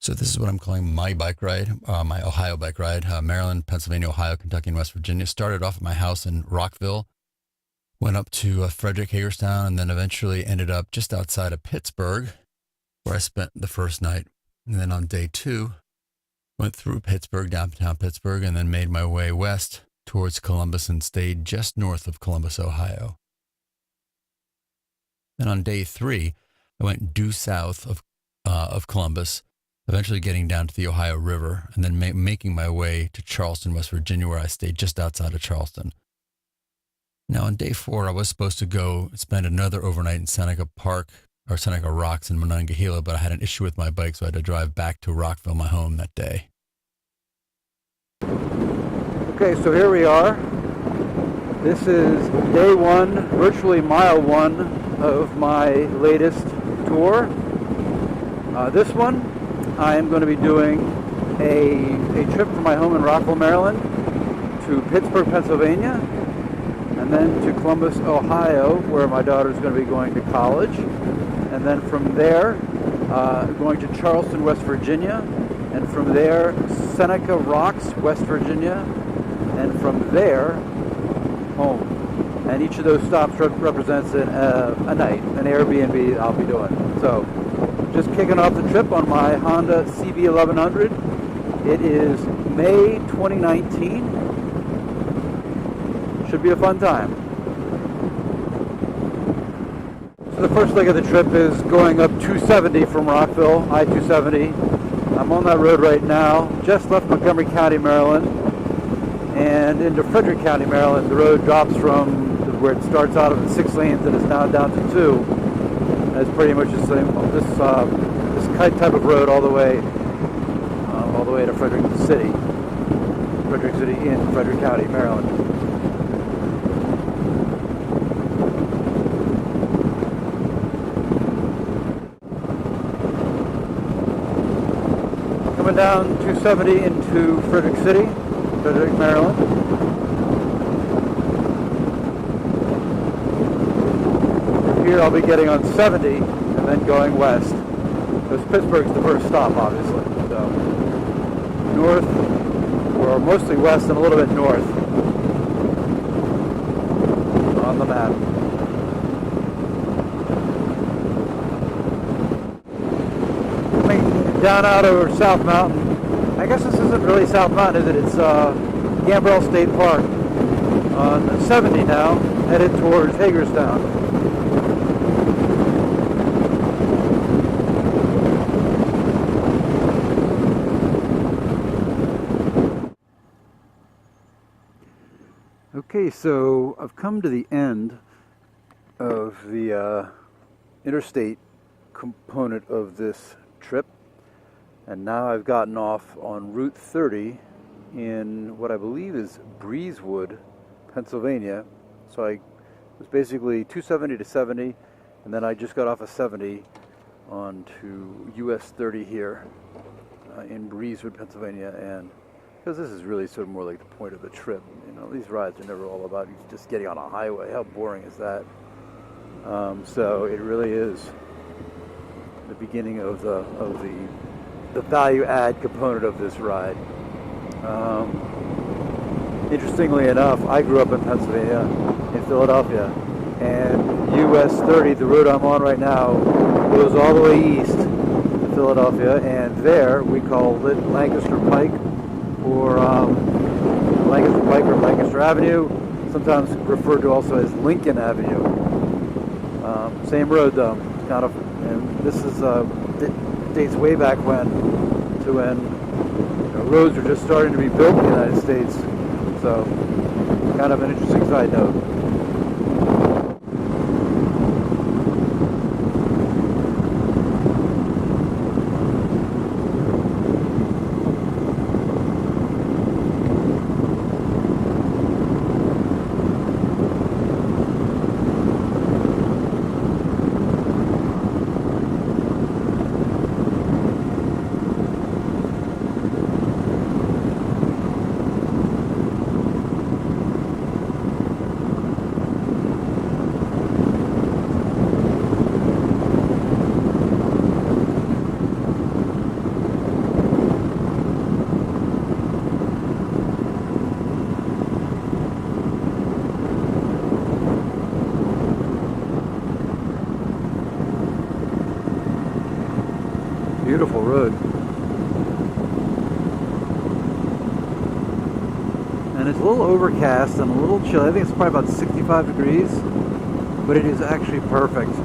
So this is what I'm calling my bike ride, my Ohio bike ride. Maryland, Pennsylvania, Ohio, Kentucky, and West Virginia. Started off at my house in Rockville, went up to Frederick, Hagerstown, and then eventually ended up just outside of Pittsburgh, where I spent the first night. And then on day 2, went through Pittsburgh, downtown Pittsburgh, and then made my way west towards Columbus and stayed just north of Columbus, Ohio. Then on day 3, I went due south of Columbus, eventually getting down to the Ohio River, and then making my way to Charleston, West Virginia, where I stayed just outside of Charleston. Now, on day 4, I was supposed to go spend another overnight in Seneca Park, or Seneca Rocks in Monongahela, but I had an issue with my bike, so I had to drive back to Rockville, my home, that day. Okay, so here we are. This is day 1, virtually mile 1 of my latest tour. This one, I am going to be doing a trip from my home in Rockville, Maryland, to Pittsburgh, Pennsylvania, and then to Columbus, Ohio, where my daughter is going to be going to college. And then from there, going to Charleston, West Virginia, and from there, Seneca Rocks, West Virginia, and from there, home. And each of those stops represents a night, an Airbnb I'll be doing. So, just kicking off the trip on my Honda CB1100. It is May 2019. Should be a fun time. So the first leg of the trip is going up 270 from Rockville, I-270. I'm on that road right now. Just left Montgomery County, Maryland, and into Frederick County, Maryland. The road drops from where it starts out of 6 lanes and is now down to 2. And it's pretty much the same. This type of road all the way to Frederick City in Frederick County, Maryland. Coming down 270 into Frederick City, Frederick, Maryland. From here I'll be getting on 70 and then going west. Because Pittsburgh's the first stop, obviously. So north, or mostly west and a little bit north on the map. Coming down out over South Mountain. I guess this isn't really South Mountain, is it? It's Gambrell State Park on 70 now, headed towards Hagerstown. Okay, so I've come to the end of the interstate component of this trip, and now I've gotten off on Route 30 in what I believe is Breezewood, Pennsylvania. So I was basically 270 to 70, and then I just got off of 70 onto US 30 here in Breezewood, Pennsylvania, and because this is really sort of more like the point of the trip. You know, these rides are never all about just getting on a highway. How boring is that? So it really is the beginning of the value add component of this ride. Interestingly enough, I grew up in Pennsylvania, in Philadelphia, and US 30, the road I'm on right now, goes all the way east to Philadelphia, and there we call it Lancaster Pike, or Lancaster Pike or Lancaster Avenue, sometimes referred to also as Lincoln Avenue. Same road though, kind of, and this is dates way back when roads were just starting to be built in the United States. So, kind of an interesting side note. Beautiful road. And it's a little overcast and a little chilly. I think it's probably about 65 degrees, but it is actually perfect.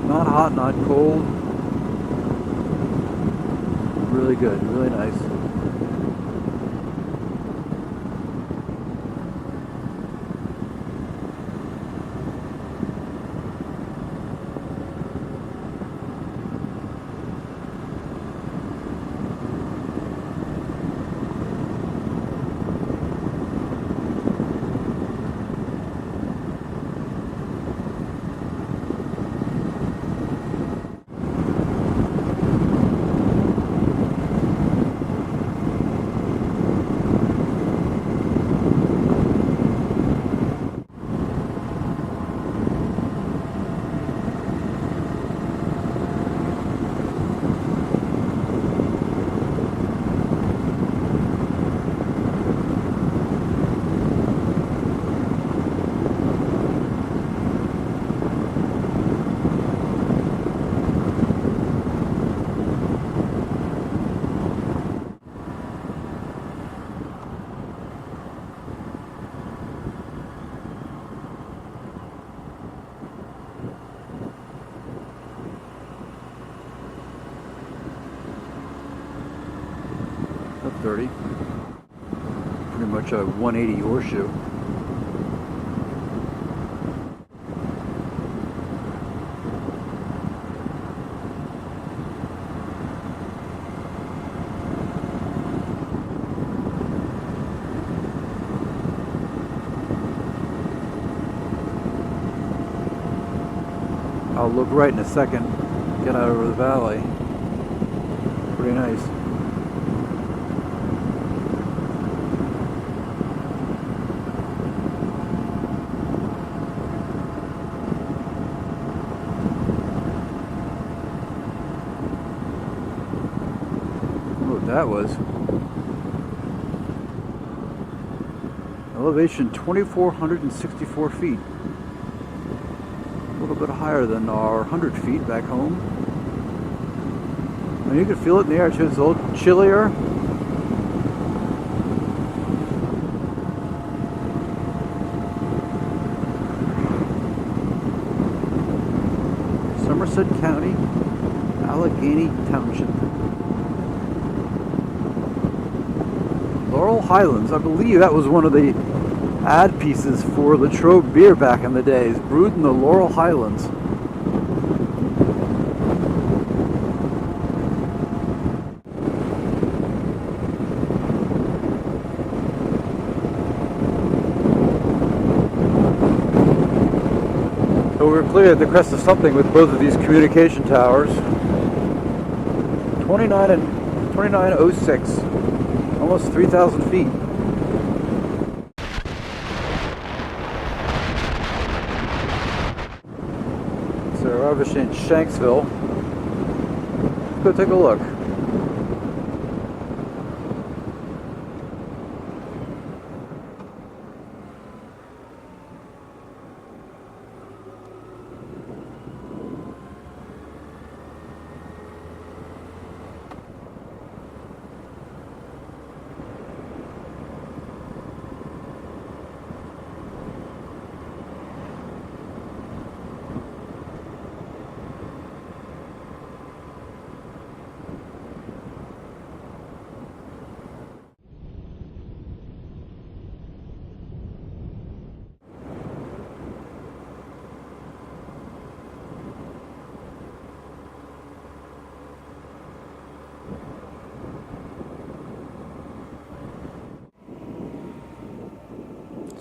Not hot, not cold. Really good, really nice. Up 30. Pretty much a 180 horseshoe. I'll look right in a second, get out over the valley. Pretty nice. What that was. Elevation 2,464 feet. A little bit higher than our 100 feet back home. And you can feel it in the air too. It's a little chillier. Somerset County, Allegheny Township. Laurel Highlands. I believe that was one of the ad pieces for Latrobe beer back in the days. Brewed in the Laurel Highlands. So we're clearly at the crest of something with both of these communication towers. 2906. Almost 3,000 feet. So we're obviously in Shanksville. Let's go take a look.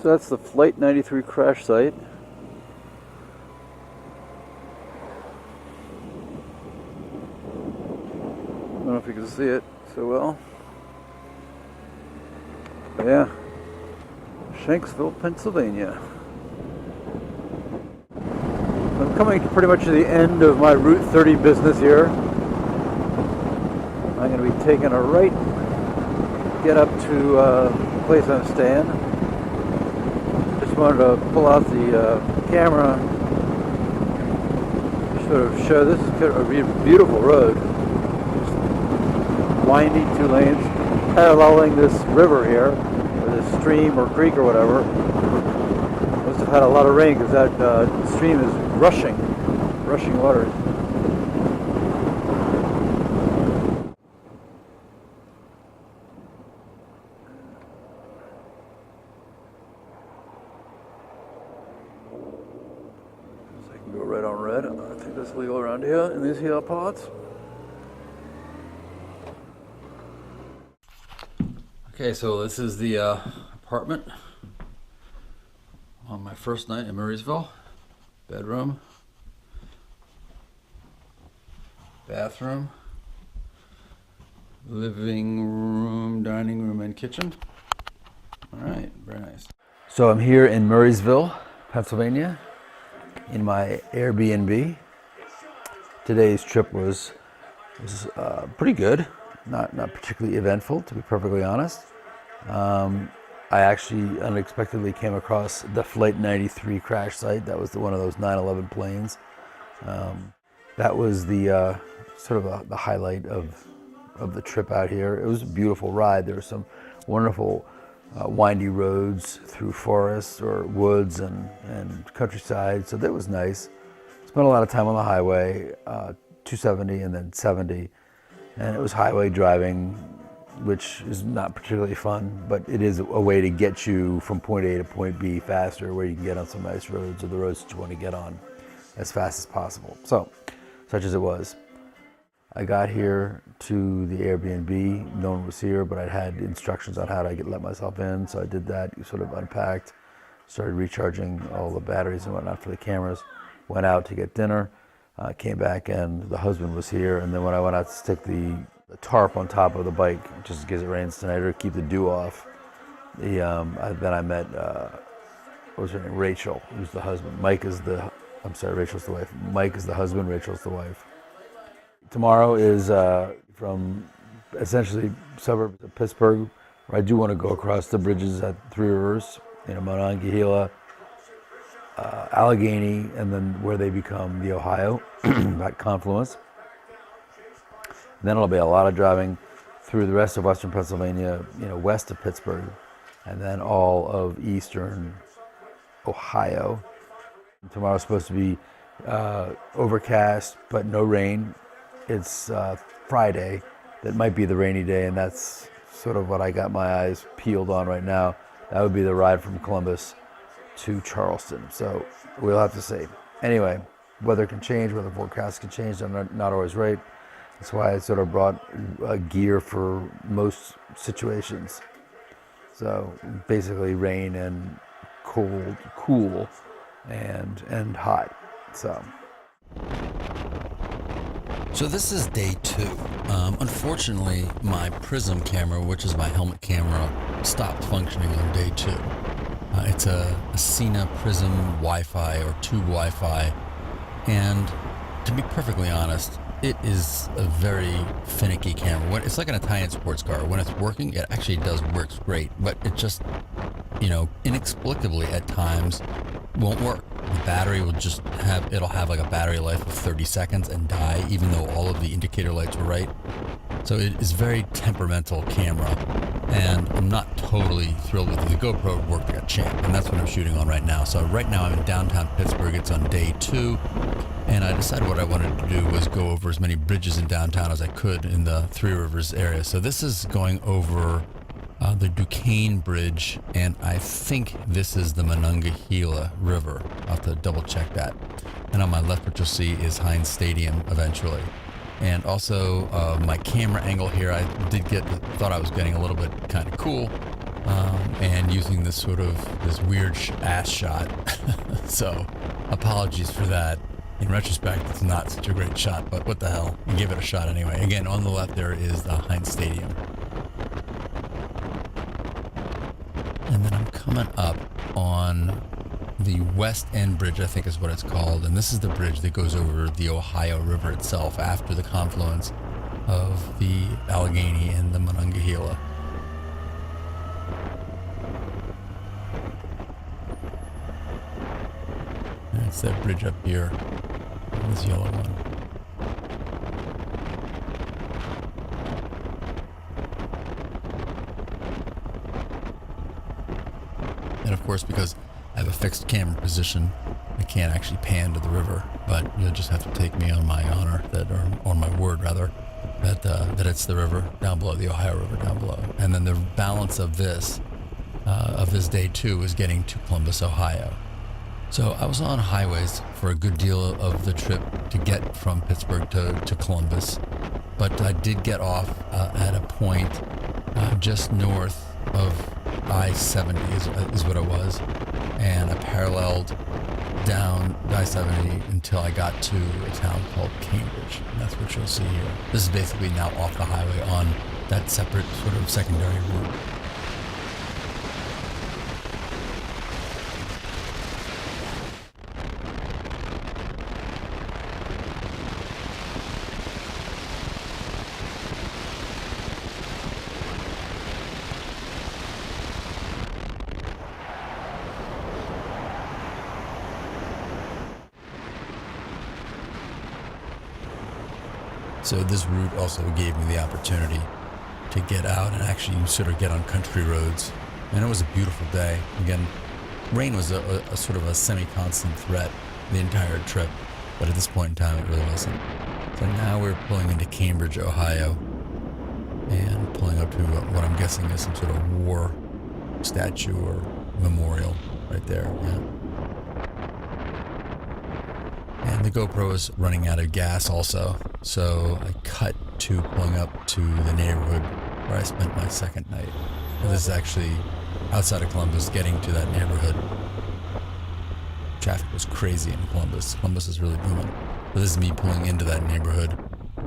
So that's the Flight 93 crash site. I don't know if you can see it so well. But yeah, Shanksville, Pennsylvania. I'm coming pretty much to the end of my Route 30 business here. I'm going to be taking a right, get up to the place I'm staying. Just wanted to pull out the camera, show sort of show this is kind of a beautiful road. Windy, 2 lanes, paralleling this river here, or this stream or creek or whatever. Must have had a lot of rain because that stream is rushing water. So I can go right on red. I think that's legal around here in these here parts. Okay, so this is the apartment on my first night in Murrysville. Bedroom, bathroom, living room, dining room, and kitchen. All right, very nice. So I'm here in Murrysville, Pennsylvania, in my Airbnb. Today's trip was pretty good. Not particularly eventful, to be perfectly honest. I actually unexpectedly came across the Flight 93 crash site. That was one of those 9/11 planes. That was the sort of the highlight of the trip out here. It was a beautiful ride. There were some wonderful windy roads through forests or woods and countryside, so that was nice. Spent a lot of time on the highway, 270 and then 70. And it was highway driving, which is not particularly fun, but it is a way to get you from point A to point B faster, where you can get on some nice roads or the roads that you want to get on as fast as possible. So, such as it was. I got here to the Airbnb. No one was here, but I had instructions on how to let myself in, so I did that. Sort of unpacked, started recharging all the batteries and whatnot for the cameras. Went out to get dinner. Came back and the husband was here, and then when I went out to stick the tarp on top of the bike, just in case it rains tonight, or keep the dew off, then I met, what was her name? Rachel, who's the husband. Rachel's the wife. Mike is the husband, Rachel's the wife. Tomorrow is from essentially suburbs of Pittsburgh, where I do want to go across the bridges at Three Rivers, Monongahela, Allegheny, and then where they become the Ohio, that confluence. And then it'll be a lot of driving through the rest of western Pennsylvania, west of Pittsburgh, and then all of eastern Ohio. Tomorrow's supposed to be overcast, but no rain. It's Friday. That might be the rainy day, and that's sort of what I got my eyes peeled on right now. That would be the ride from Columbus to Charleston, so we'll have to see. Anyway, weather can change, weather forecasts can change, they're not always right. That's why I sort of brought gear for most situations. So basically rain and cool and hot. So this is day 2. Unfortunately, my Prism camera, which is my helmet camera, stopped functioning on day 2. It's a Sena Prism Wi-Fi or Tube Wi-Fi, and to be perfectly honest, it is a very finicky camera. It's like an Italian sports car. When it's working, it actually works great, but it just, inexplicably at times won't work. The battery will it'll have like a battery life of 30 seconds and die, even though all of the indicator lights were right. So it is very temperamental camera, and I'm not totally thrilled with it. The GoPro worked like a champ, and that's what I'm shooting on right now. So right now I'm in downtown Pittsburgh. It's on day 2, and I decided what I wanted to do was go over as many bridges in downtown as I could in the Three Rivers area. So this is going over the Duquesne Bridge, and I think this is the Monongahela River. I'll have to double check that. And on my left, what you'll see is Heinz Stadium eventually. And also my camera angle here, I thought I was getting a little bit kind of cool, and using this weird ass shot. So apologies for that. In retrospect, it's not such a great shot, but what the hell, you give it a shot anyway. Again, on the left there is the Heinz Stadium. And then I'm coming up on the West End Bridge, I think is what it's called. And this is the bridge that goes over the Ohio River itself after the confluence of the Allegheny and the Monongahela. And it's that bridge up here. This yellow one. And of course, because I have a fixed camera position, I can't actually pan to the river, but you'll just have to take me on my honor, or on my word rather, that it's the river down below, the Ohio River down below. And then the balance of this day 2 was getting to Columbus, Ohio. So I was on highways for a good deal of the trip to get from Pittsburgh to Columbus, but I did get off at a point just north of I-70 is what it was, and I paralleled down I-70 until I got to a town called Cambridge, and that's what you'll see here. This is basically now off the highway on that separate sort of secondary route. So this route also gave me the opportunity to get out and actually sort of get on country roads. And it was a beautiful day. Again, rain was a sort of a semi-constant threat the entire trip, but at this point in time it really wasn't. So now we're pulling into Cambridge, Ohio, and pulling up to what I'm guessing is some sort of war statue or memorial right there. Yeah. And the GoPro is running out of gas also, so I cut to pulling up to the neighborhood where I spent my second night. And this is actually outside of Columbus, getting to that neighborhood. Traffic was crazy in Columbus. Columbus is really booming. But this is me pulling into that neighborhood.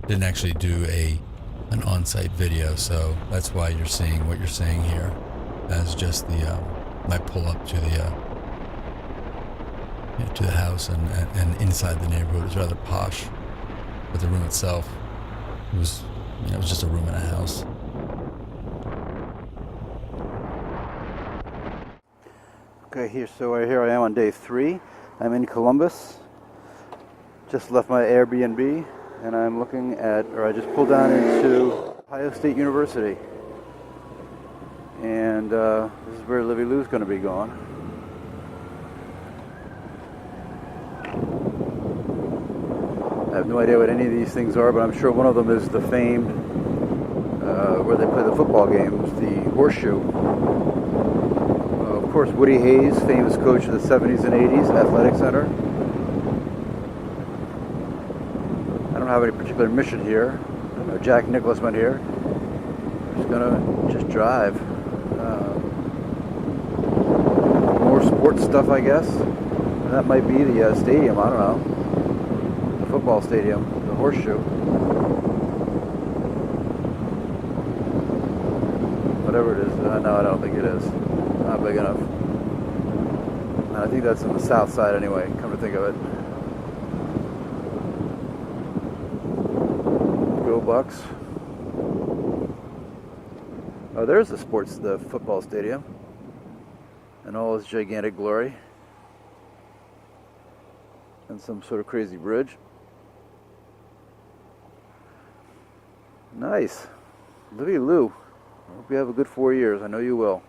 Didn't actually do an on-site video, so that's why you're seeing what you're seeing here as just my pull up to the house, and inside the neighborhood is rather posh, but the room itself was just a room in a house. Okay, here I am on day 3. I'm in Columbus. Just left my Airbnb, and I'm I just pulled down into Ohio State University, and this is where Livy Lou's going to be going. I have no idea what any of these things are, but I'm sure one of them is the famed, where they play the football games, the Horseshoe. Of course, Woody Hayes, famous coach of the 70s and 80s, Athletic Center. I don't have any particular mission here. I know Jack Nicklaus went here. I'm just gonna drive. More sports stuff, I guess. And that might be the stadium, I don't know. Football stadium, the Horseshoe. Whatever it is, no, I don't think it is. Not big enough. I think that's on the south side anyway, come to think of it. Go Bucks. Oh, there's the football stadium in all its gigantic glory. And some sort of crazy bridge. Nice. Livy Lou. I hope you have a good 4 years. I know you will.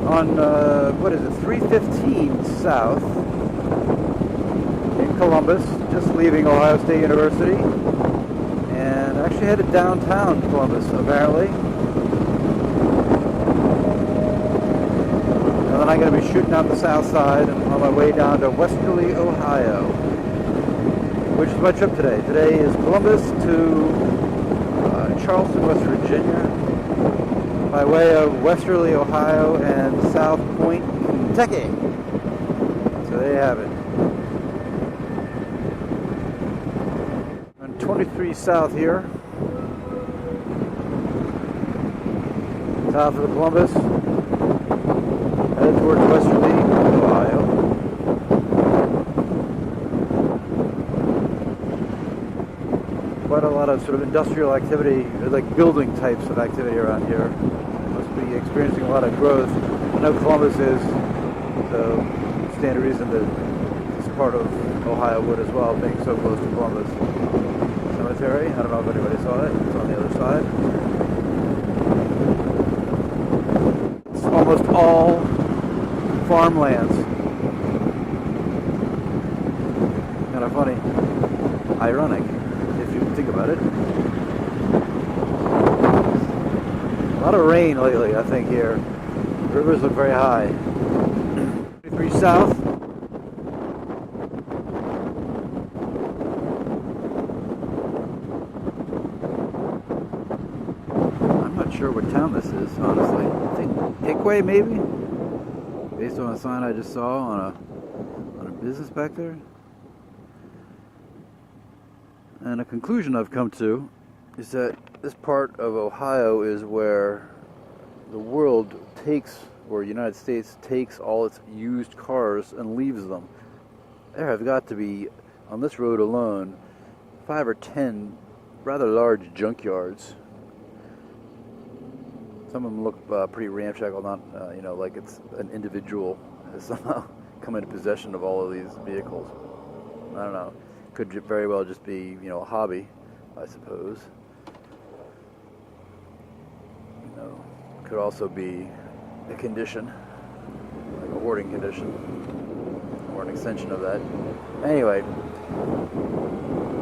On, 315 South in Columbus, just leaving Ohio State University, and actually headed downtown Columbus, apparently. And then I'm going to be shooting out the south side and on my way down to Westerly, Ohio, which is my trip today. Today is Columbus to Charleston, West Virginia, by way of Westerly, Ohio, and South Point, Kentucky. So there you have it. On 23 South here, south of Columbus, headed towards Westerly, Ohio. Quite a lot of sort of industrial activity, like building types of activity around here. Must be experiencing a lot of growth. I know Columbus is, so standard reason that this part of Ohio would as well, being so close to Columbus Cemetery. I don't know if anybody saw it. It's on the other side. It's almost all farmlands. Kind of funny. Ironic, if you think about it. A lot of rain lately, I think, here. Rivers look very high. 23 south. I'm not sure what town this is, honestly. I think Hickway, maybe? Based on a sign I just saw on a business back there. And a conclusion I've come to is that this part of Ohio is where the world takes, or United States takes, all its used cars and leaves them. There have got to be, on this road alone, 5 or 10 rather large junkyards. Some of them look pretty ramshackle, not like it's an individual has somehow come into possession of all of these vehicles. I don't know. Could very well just be, a hobby, I suppose. Could also be a condition, like a hoarding condition, or an extension of that. Anyway,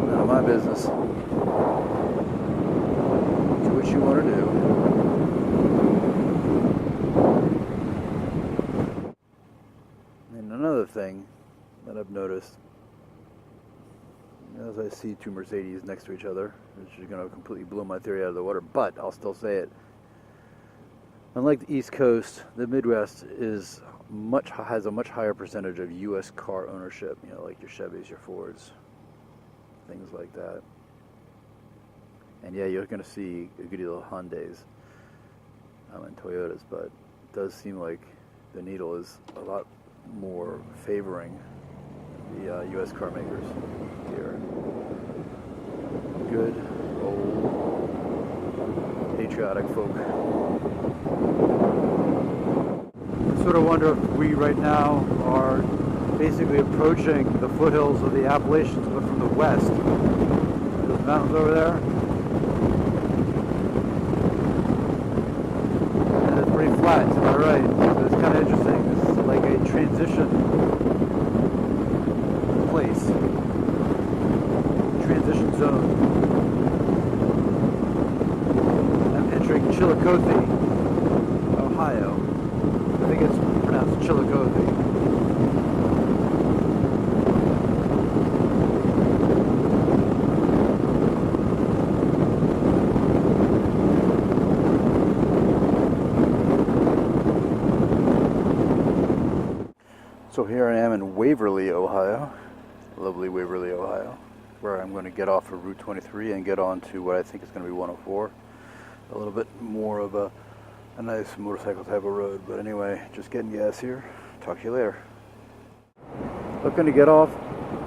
none of my business. Do what you want to do. And another thing that I've noticed, as I see two Mercedes next to each other, which is going to completely blow my theory out of the water, but I'll still say it. Unlike the East Coast, the Midwest has a much higher percentage of U.S. car ownership. Like your Chevys, your Fords, things like that. And yeah, you're going to see a good deal of Hyundais and Toyotas, but it does seem like the needle is a lot more favoring the U.S. car makers here. Good old patriotic folk. I sort of wonder if we right now are basically approaching the foothills of the Appalachians, but from the west. Those mountains over there. And it's pretty flat, am I right? So it's kind of interesting. It's like a transition place. Transition zone. I'm entering Chillicothe, Ohio. I think it's pronounced Chillicothe. So here I am in Waverly, Ohio. Lovely Waverly, Ohio, where I'm going to get off of Route 23 and get on to what I think is going to be 104. A little bit more of a nice motorcycle type of road, but anyway, just getting gas here. Talk to you later. Looking to get off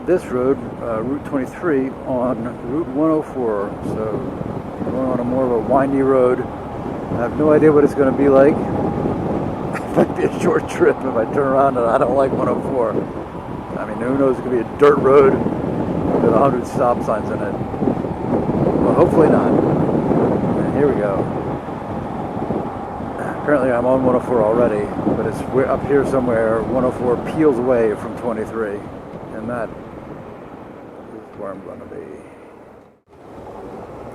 this road, Route 23, on Route 104. So going on a more of a windy road. I have no idea what it's going to be like. It might be a short trip if I turn around and I don't like 104. I mean, who knows? It could be a dirt road with 100 stop signs in it. Well, hopefully not. And here we go. Apparently I'm on 104 already, but it's up here somewhere. 104 peels away from 23, and that is where I'm going to be.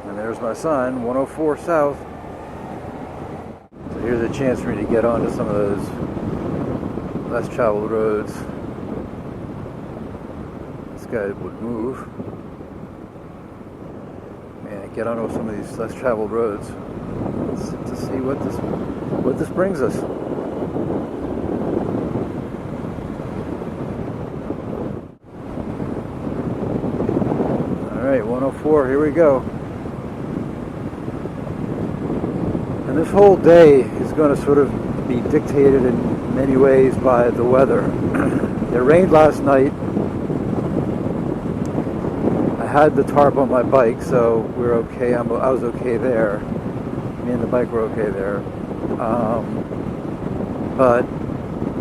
And there's my sign, 104 South. So here's a chance for me to get onto some of those less traveled roads. This guy would move. Man, get onto some of these less traveled roads to see what this brings us. All right, 104, here we go. And this whole day is going to sort of be dictated in many ways by the weather. It rained last night. I had the tarp on my bike, so we're okay. I was okay there. Me and the bike were okay there. But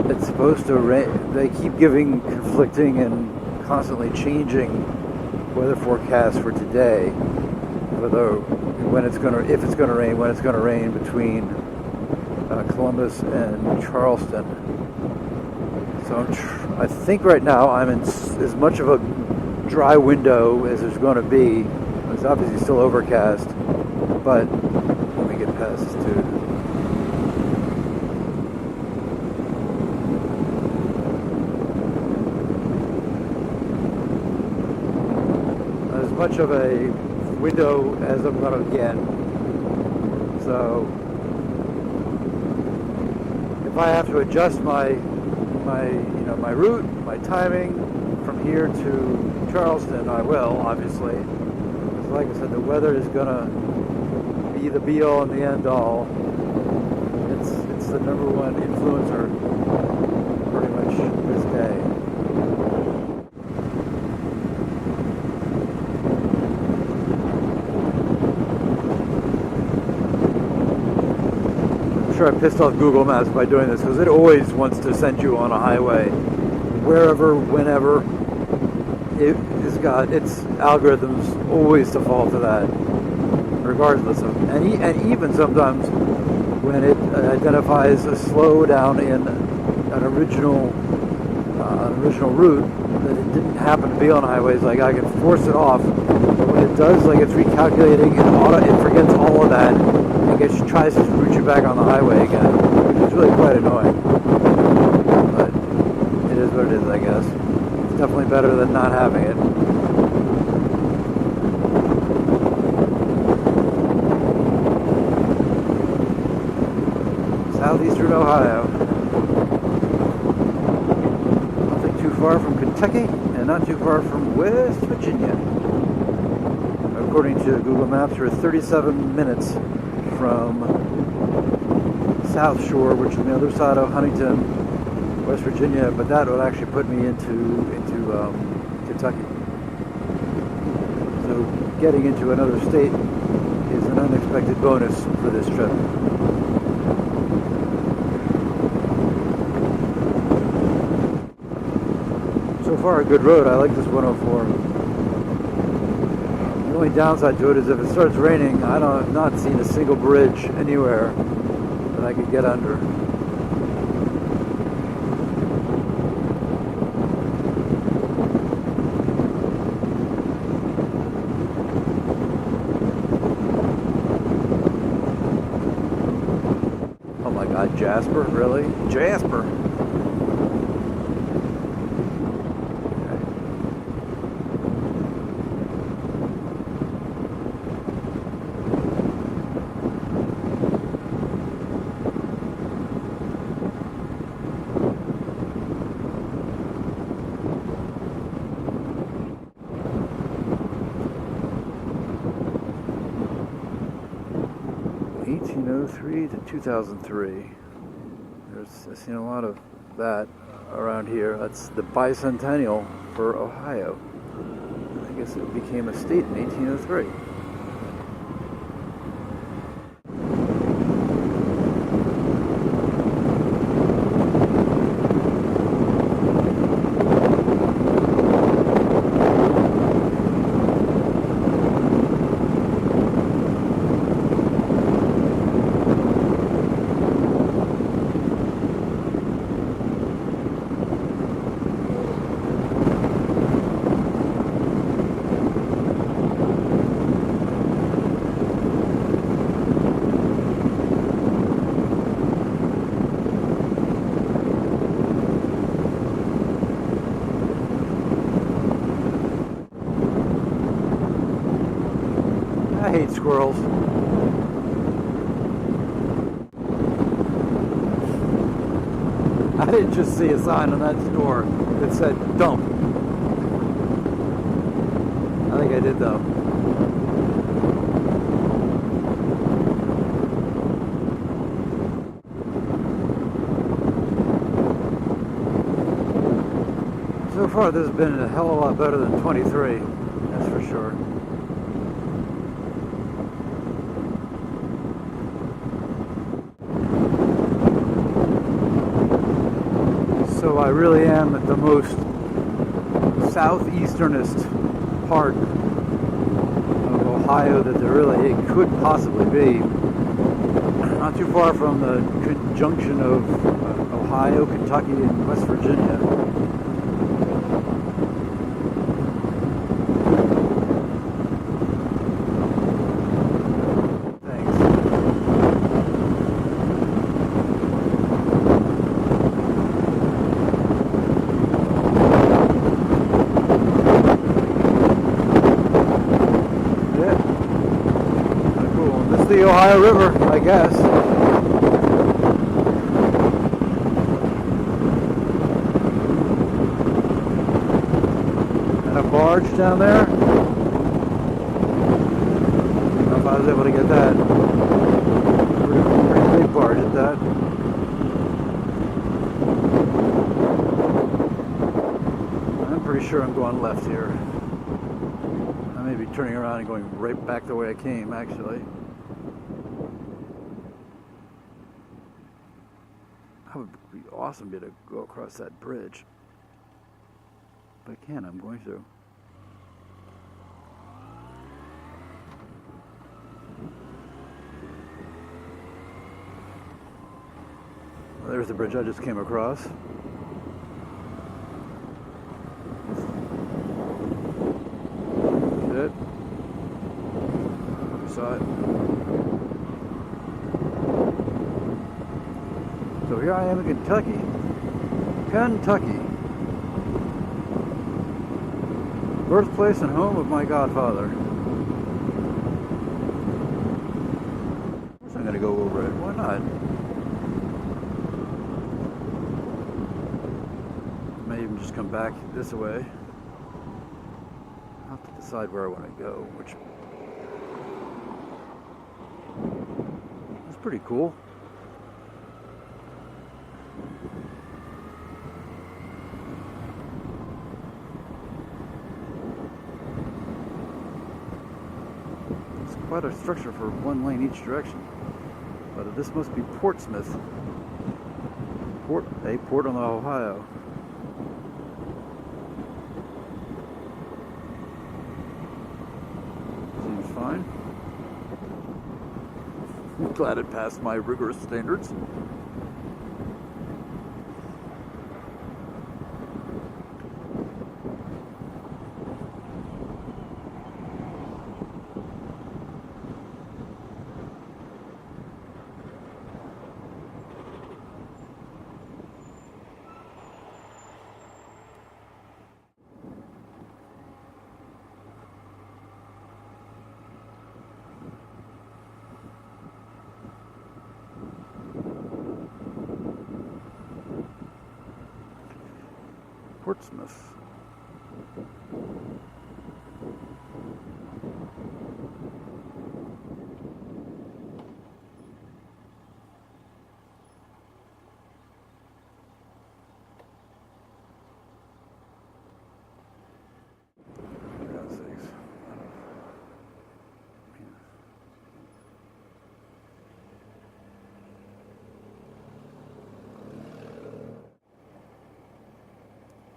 it's supposed to rain. They keep giving conflicting and constantly changing weather forecast for today. Although if it's going to rain, when it's going to rain between Columbus and Charleston. So I think right now I'm in as much of a dry window as there's going to be. It's obviously still overcast, but let me get past this dude. As much of a window as I'm going to get. So if I have to adjust my route, my timing from here to Charleston, I will, obviously. Because like I said, the weather is going to be the be-all and the end-all. It's the number one influencer pretty much this day. I'm sure I pissed off Google Maps by doing this, because it always wants to send you on a highway wherever, whenever. It's got its algorithms always default to that, regardless of, and even sometimes when it identifies a slowdown in an original route that it didn't happen to be on highways, like I can force it off, but when it does, like it's recalculating and it forgets all of that and tries to route you back on the highway again, which is really quite annoying. But it is what it is, I guess. It's definitely better than not having it. Southeastern Ohio. Nothing too far from Kentucky and not too far from West Virginia. According to Google Maps, we're 37 minutes from South Shore, which is on the other side of Huntington, West Virginia, but that would actually put me into Kentucky. So getting into another state is an unexpected bonus for this trip. So far a good road. I like this 104. The only downside to it is if it starts raining, I've not seen a single bridge anywhere that I could get under. Oh my God, Jasper? Really? Jasper! To 2003. I've seen a lot of that around here. That's the bicentennial for Ohio. I guess it became a state in 1803. I hate squirrels. I didn't just see a sign on that store that said dump. I think I did though. So far this has been a hell of a lot better than 23, that's for sure. So I really am at the most southeasternest part of Ohio that there really it could possibly be. Not too far from the conjunction of Ohio, Kentucky, and West Virginia. The Ohio River, I guess. And a barge down there. I don't know if I was able to get that. Pretty big barge at that. I'm pretty sure I'm going left here. I may be turning around and going right back the way I came, actually. That would be awesome to go across that bridge. But I can't, I'm going to. Well, there's the bridge I just came across. That's it. We saw it. So here I am in Kentucky. Kentucky. Birthplace and home of my godfather. Of course I'm going to go over it. Why not? I may even just come back this way. I'll have to decide where I want to go, which is pretty cool. Quite a structure for one lane each direction. But this must be Portsmouth. A port on the Ohio. Seems fine. I'm glad it passed my rigorous standards. Portsmouth. For God's sakes.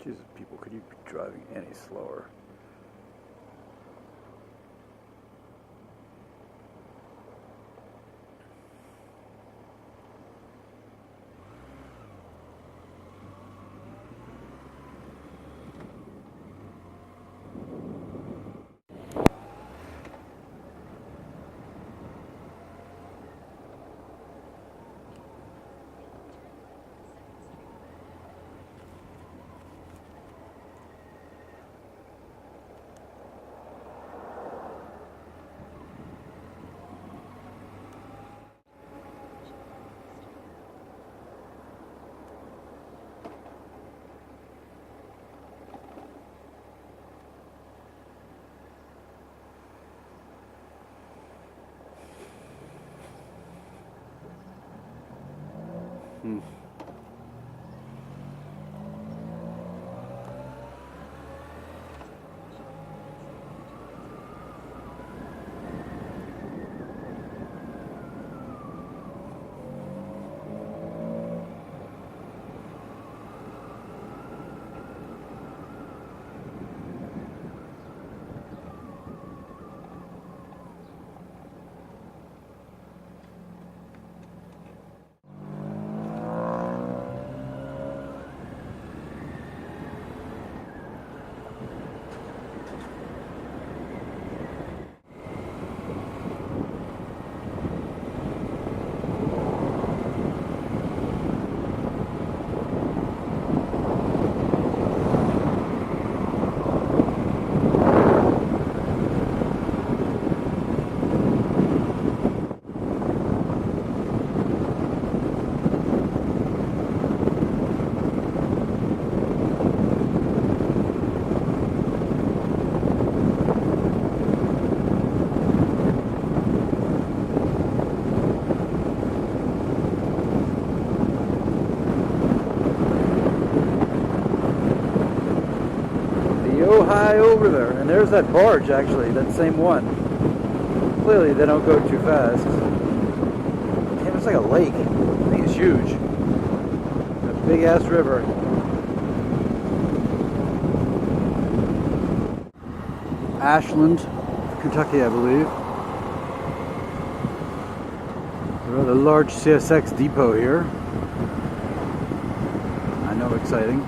Jesus, people, could you be driving any slower? And there's that barge, actually, that same one. Clearly, they don't go too fast. Damn, it's like a lake. I think it's huge. A big-ass river. Ashland, Kentucky, I believe. A rather large CSX depot here. I know, exciting.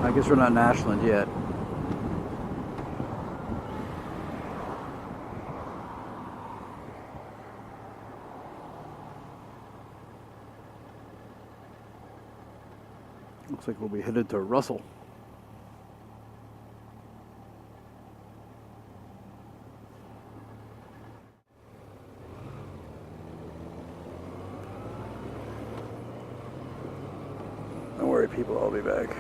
I guess we're not in Ashland yet. Looks like we'll be headed to Russell. Don't worry, people, I'll be back.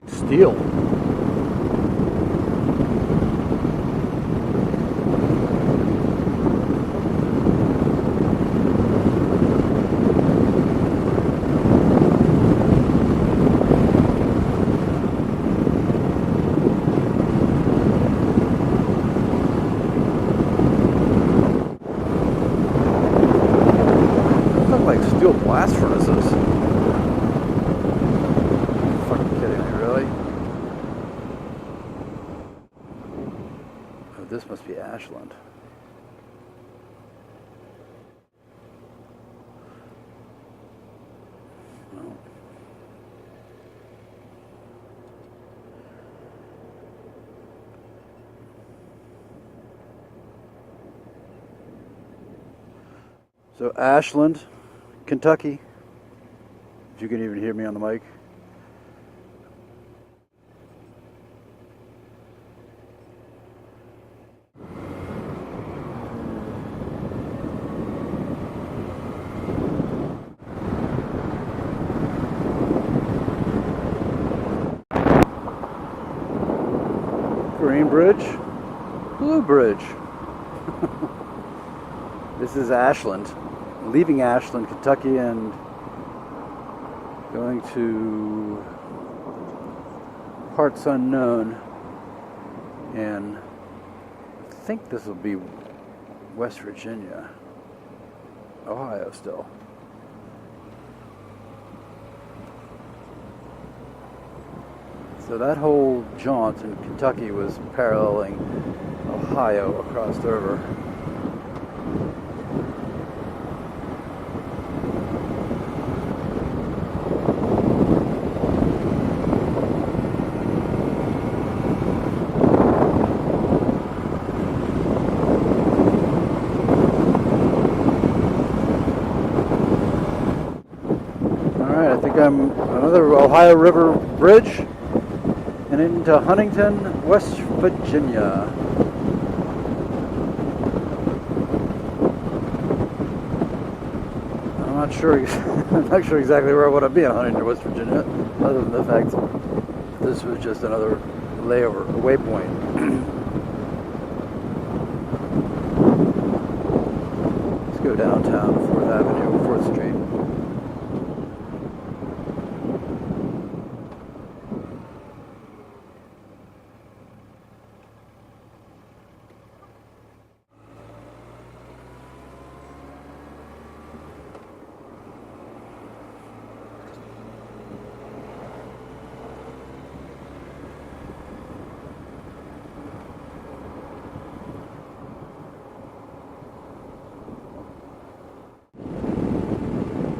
Steel. Those look like steel blast furnaces. Fucking kidding me, really? Oh, this must be Ashland. No. So Ashland, Kentucky. If you can even hear me on the mic. Green Bridge, Blue Bridge. This is Ashland. Leaving Ashland, Kentucky, and going to parts unknown in think this will be West Virginia. Ohio still. So that whole jaunt in Kentucky was paralleling Ohio across the river. Alright, I think I'm another Ohio River bridge and into Huntington, West Virginia. I'm not sure exactly where I want to be in Huntington, West Virginia, other than the fact this was just another layover, a waypoint. Let's go downtown, 4th Avenue, 4th Street.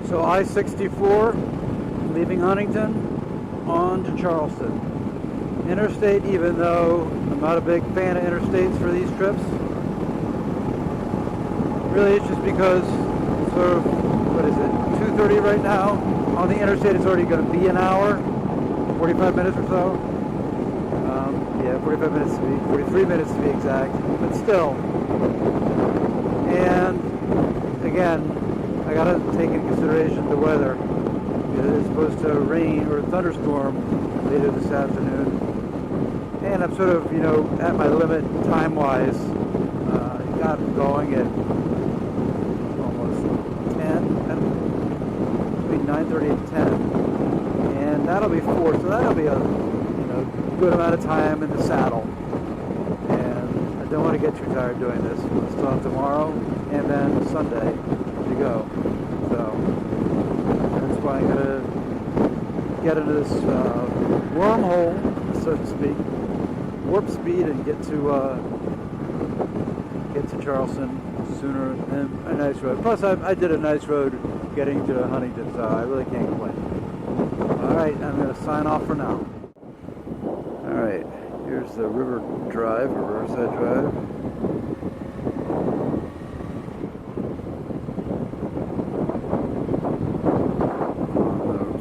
So I-64, leaving Huntington, on to Charleston. Interstate, even though I'm not a big fan of interstates for these trips, really it's just because sort of, 2:30 right now. On the interstate it's already going to be an hour, 45 minutes or so. 45 minutes to be, 43 minutes to be exact, but still. And again, I gotta take into consideration the weather. It's supposed to rain or thunderstorm later this afternoon. And I'm sort of, at my limit time-wise. Got going at almost 10, between 9:30 and 10. And that'll be 4, so that'll be a good amount of time in the saddle. And I don't want to get too tired doing this. We'll still have tomorrow and then Sunday to go. So that's why I'm gonna get into this wormhole, so to speak, warp speed, and get to Charleston sooner than a nice road. Plus, I did a nice road getting to Huntington, so I really can't complain. All right, I'm gonna sign off for now. All right, here's the River Drive, or Riverside Drive.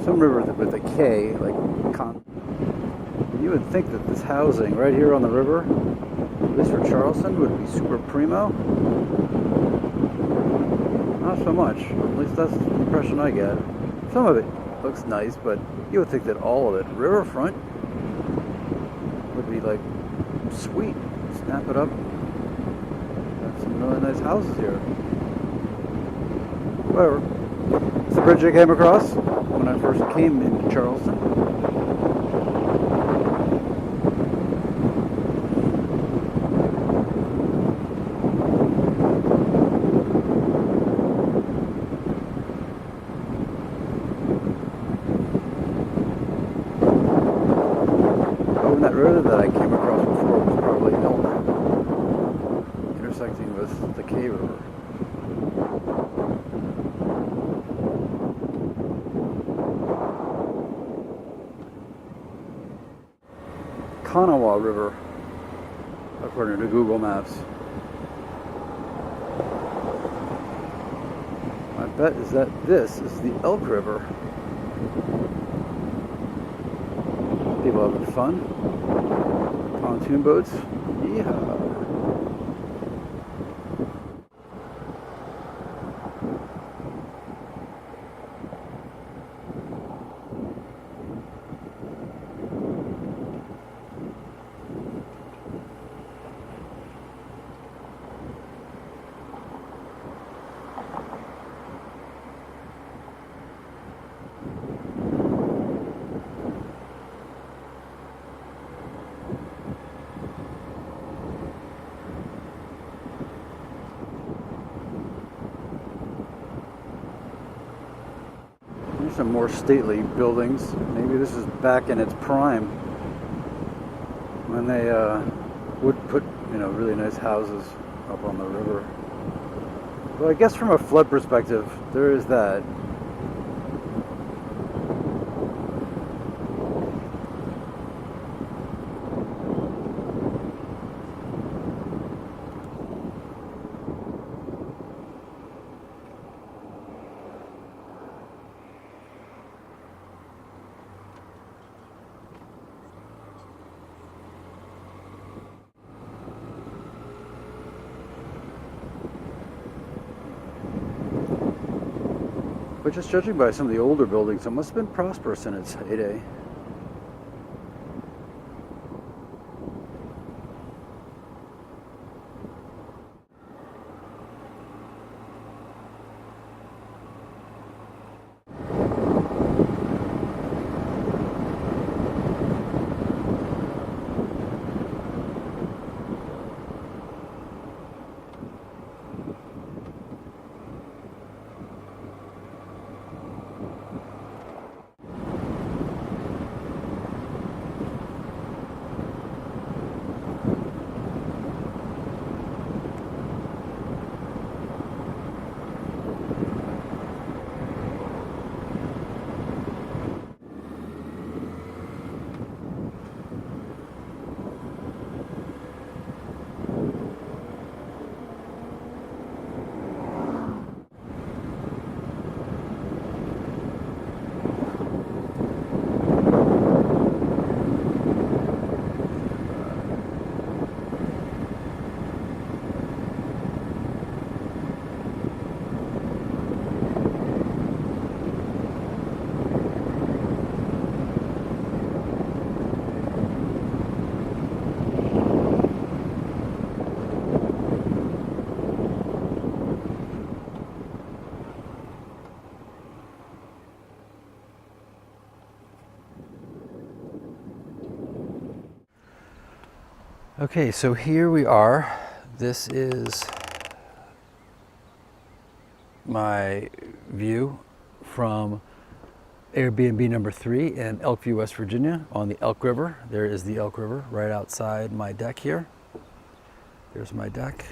Some river with a K, like you would think that this housing right here on the river, at least for Charleston, would be super primo. Not so much. At least that's the impression I get. Some of it looks nice, but you would think that all of it, riverfront, would be like sweet. Snap it up. Got some really nice houses here. Whatever. It's the bridge I came across when I first came into Charleston. Oh, and that road that I came across before was probably Elk, intersecting with the K River. Kanawha River, according to Google Maps. My bet is that this is the Elk River. People having fun. Pontoon boats. Yeehaw. Some more stately buildings. Maybe this is back in its prime when they would put, really nice houses up on the river. Well, I guess from a flood perspective, there is that. But just judging by some of the older buildings, it must have been prosperous in its heyday. Okay, so here we are. This is my view from Airbnb number 3 in Elkview, West Virginia on the Elk River. There is the Elk River right outside my deck here. There's my deck,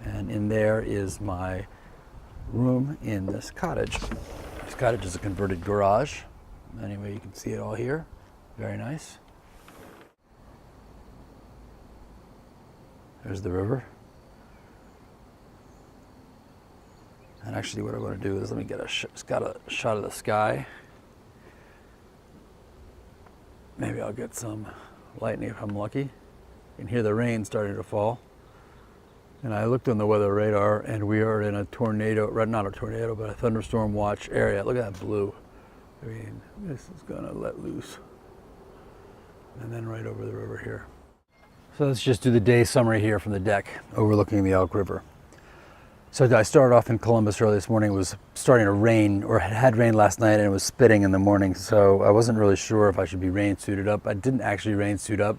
and in there is my room in this cottage. This cottage is a converted garage. Anyway, you can see it all here. Very nice. There's the river. And actually what I'm going to do is let me get it's got a shot of the sky. Maybe I'll get some lightning if I'm lucky. You can hear the rain starting to fall. And I looked on the weather radar and we are in a tornado, not a tornado, but a thunderstorm watch area. Look at that blue. I mean, this is going to let loose. And then right over the river here. So let's just do the day summary here from the deck overlooking the Elk River. So I started off in Columbus early this morning. It was starting to rain, or had rained last night, and it was spitting in the morning. So I wasn't really sure if I should be rain suited up. I didn't actually rain suit up,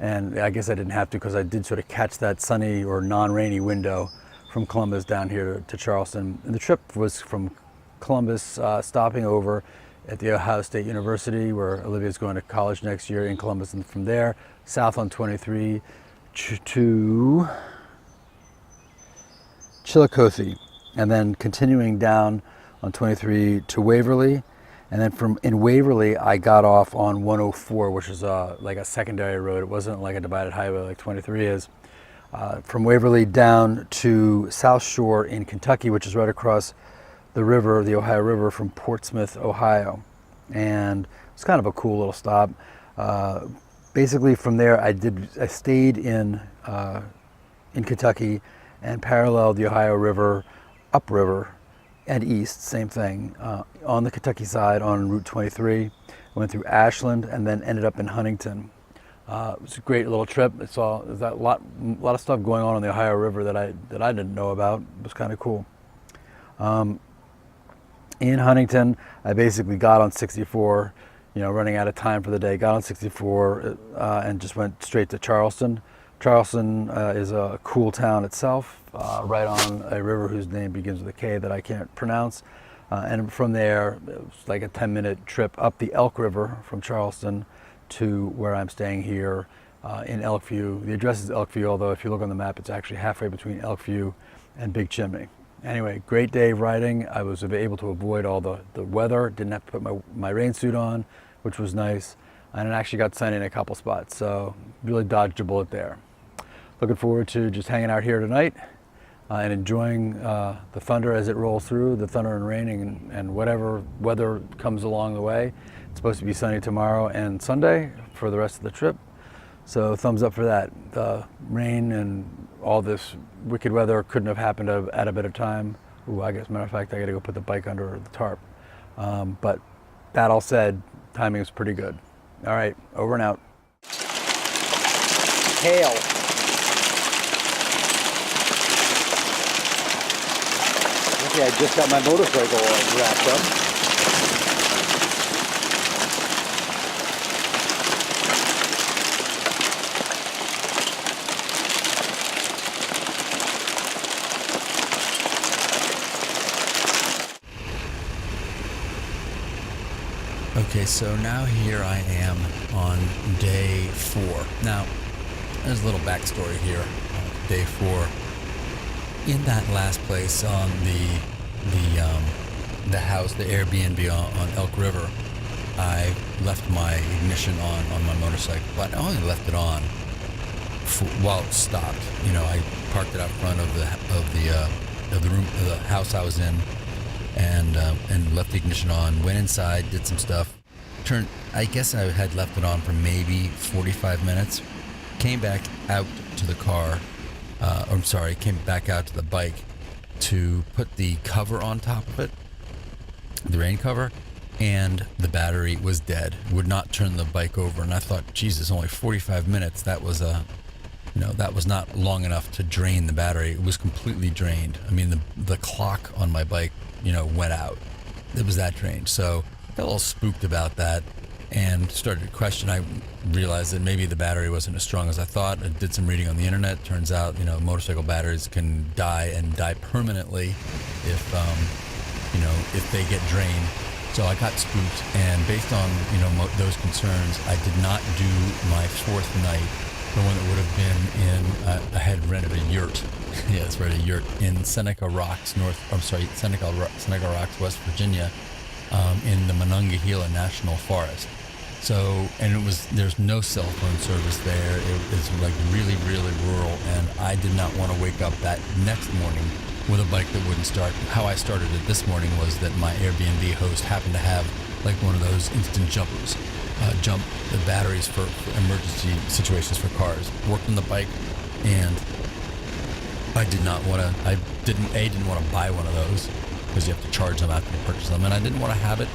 and I guess I didn't have to because I did sort of catch that sunny or non-rainy window from Columbus down here to Charleston. And the trip was from Columbus, stopping over at the Ohio State University, where Olivia's going to college next year in Columbus, and from there south on 23 to Chillicothe, and then continuing down on 23 to Waverly, and then in Waverly I got off on 104, which is like a secondary road. It wasn't like a divided highway like 23 is. From Waverly down to South Shore in Kentucky, which is right across the river, the Ohio River, from Portsmouth, Ohio. And it's kind of a cool little stop. Basically from there I stayed in Kentucky and paralleled the Ohio River, upriver and east, same thing, on the Kentucky side on Route 23. Went through Ashland and then ended up in Huntington. It was a great little trip. There's a lot of stuff going on the Ohio River that I didn't know about. It was kind of cool. In Huntington, I basically got on 64, running out of time for the day, got on 64 and just went straight to Charleston. Charleston is a cool town itself, right on a river whose name begins with a K that I can't pronounce. And from there, it was like a 10-minute trip up the Elk River from Charleston to where I'm staying here in Elkview. The address is Elkview, although if you look on the map, it's actually halfway between Elkview and Big Chimney. Anyway, great day of riding. I was able to avoid all the weather, didn't have to put my rain suit on, which was nice. And it actually got sunny in a couple spots, so really dodged a bullet there. Looking forward to just hanging out here tonight and enjoying the thunder as it rolls through, the thunder and raining and whatever weather comes along the way. It's supposed to be sunny tomorrow and Sunday for the rest of the trip. So thumbs up for that. The rain and all this wicked weather couldn't have happened at a better time. Ooh, I guess, matter of fact, I gotta go put the bike under the tarp. But that all said, timing is pretty good. All right, over and out. Hail. Okay, I just got my motorcycle wrapped up. Okay, so now here I am on day 4. Now, there's a little backstory here. Day 4. In that last place on the house, the Airbnb on Elk River, I left my ignition on my motorcycle, but I only left it on while it stopped. You know, I parked it out front of the room, the house I was in, and left the ignition on. Went inside, did some stuff. I guess I had left it on for maybe 45 minutes. Came back out to the car. Came back out to the bike to put the cover on top of it, the rain cover, and the battery was dead. Would not turn the bike over, and I thought, Jesus, only 45 minutes. That was that was not long enough to drain the battery. It was completely drained. I mean, the clock on my bike, went out. It was that drained. So I got a little spooked about that and started to question. I realized that maybe the battery wasn't as strong as I thought. I did some reading on the internet. Turns out, motorcycle batteries can die permanently if they get drained. So I got spooked, and based on, those concerns, I did not do my 4th night, the one that would have been in, I had rented a yurt. Yeah, it's right, a yurt in Seneca Rocks, Seneca Rocks, West Virginia, in the Monongahela National Forest. So, and there's no cell phone service there. It was like really, really rural, and I did not want to wake up that next morning with a bike that wouldn't start. How I started it this morning was that my Airbnb host happened to have like one of those instant jumpers, jump the batteries for emergency situations for cars. Worked on the bike, and I didn't want to buy one of those because you have to charge them after you purchase them, and I didn't want to have it,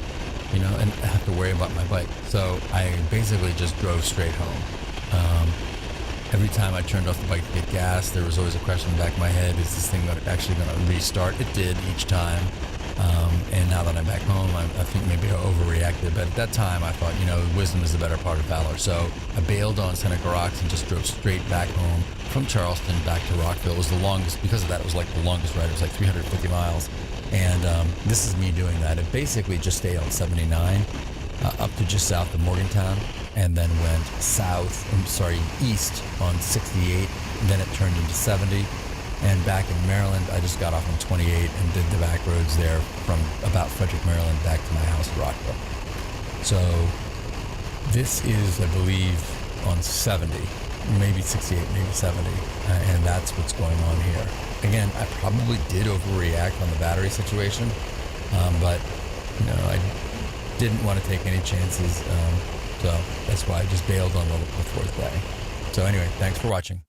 and have to worry about my bike. So I basically just drove straight home. Every time I turned off the bike to get gas, there was always a question in the back of my head, is this thing actually going to restart? It did each time. And now that I'm back home, I think maybe I overreacted. But at that time, I thought, wisdom is the better part of valor. So I bailed on Seneca Rocks and just drove straight back home from Charleston back to Rockville. It was the longest, because of that, it was like the longest ride. It was like 350 miles. And this is me doing that. It basically just stayed on 79 up to just south of Morgantown, and then went east on 68. And then it turned into 70. And back in Maryland, I just got off on 28 and did the back roads there from about Frederick, Maryland, back to my house in Rockville. So this is, I believe, on 70, maybe 68, maybe 70, and that's what's going on here. Again, I probably did overreact on the battery situation, but I didn't want to take any chances, so that's why I just bailed on the 4th day. So anyway, thanks for watching.